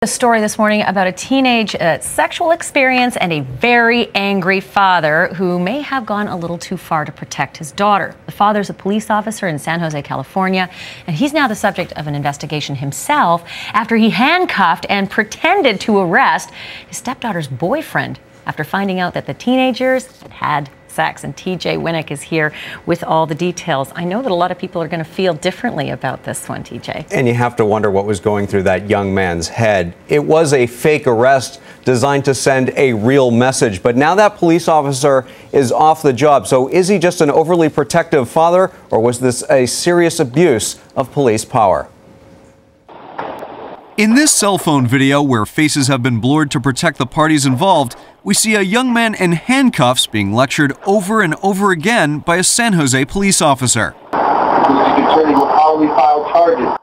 A story this morning about a teenage sexual experience and a very angry father who may have gone a little too far to protect his daughter. The father's a police officer in San Jose, California, and he's now the subject of an investigation himself after he handcuffed and pretended to arrest his stepdaughter's boyfriend after finding out that the teenagers had sex. And TJ Winnick is here with all the details. I know that a lot of people are going to feel differently about this one, TJ. And you have to wonder what was going through that young man's head. It was a fake arrest designed to send a real message. But now that police officer is off the job. So is he just an overly protective father, or was this a serious abuse of police power? In this cell phone video, where faces have been blurred to protect the parties involved, we see a young man in handcuffs being lectured over and over again by a San Jose police officer.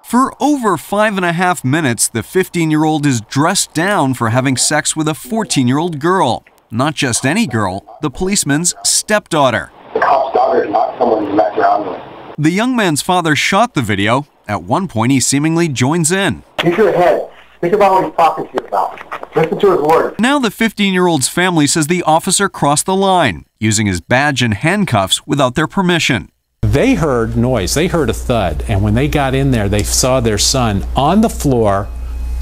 For over 5.5 minutes, the 15-year-old is dressed down for having sex with a 14-year-old girl. Not just any girl, the policeman's stepdaughter. The cop's daughter is not someone you mess around with. The young man's father shot the video. At one point, he seemingly joins in. Use your head. Think about what he's talking to you about. Listen to his words. Now the 15-year-old's family says the officer crossed the line, using his badge and handcuffs without their permission. They heard noise. They heard a thud. And when they got in there, they saw their son on the floor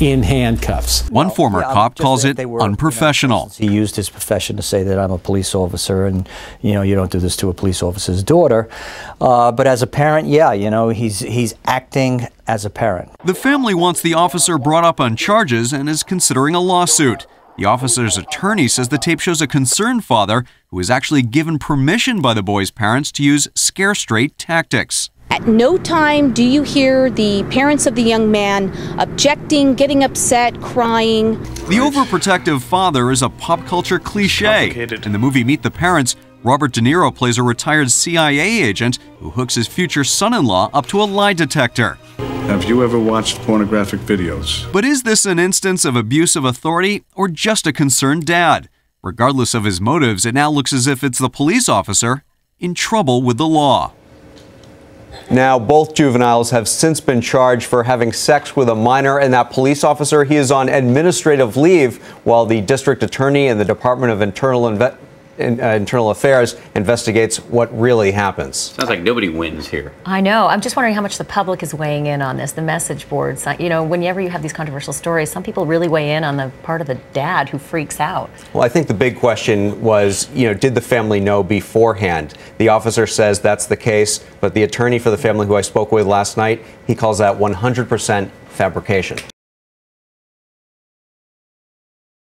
in handcuffs. One former cop calls it unprofessional. He used his profession to say that I'm a police officer and, you don't do this to a police officer's daughter. But as a parent, he's acting as a parent. The family wants the officer brought up on charges and is considering a lawsuit. The officer's attorney says the tape shows a concerned father who was actually given permission by the boy's parents to use scare-straight tactics. At no time do you hear the parents of the young man objecting, getting upset, crying. The overprotective father is a pop culture cliche. In the movie Meet the Parents, Robert De Niro plays a retired CIA agent who hooks his future son-in-law up to a lie detector. Have you ever watched pornographic videos? But is this an instance of abuse of authority or just a concerned dad? Regardless of his motives, it now looks as if it's the police officer in trouble with the law. Now, both juveniles have since been charged for having sex with a minor, and that police officer, he is on administrative leave while the district attorney and the Department of Internal Affairs investigates what really happens. Sounds like nobody wins here. I know. I'm just wondering how much the public is weighing in on this, the message boards. Whenever you have these controversial stories, some people really weigh in on the part of the dad who freaks out. Well, I think the big question was, did the family know beforehand? The officer says that's the case, but the attorney for the family who I spoke with last night, he calls that 100% fabrication.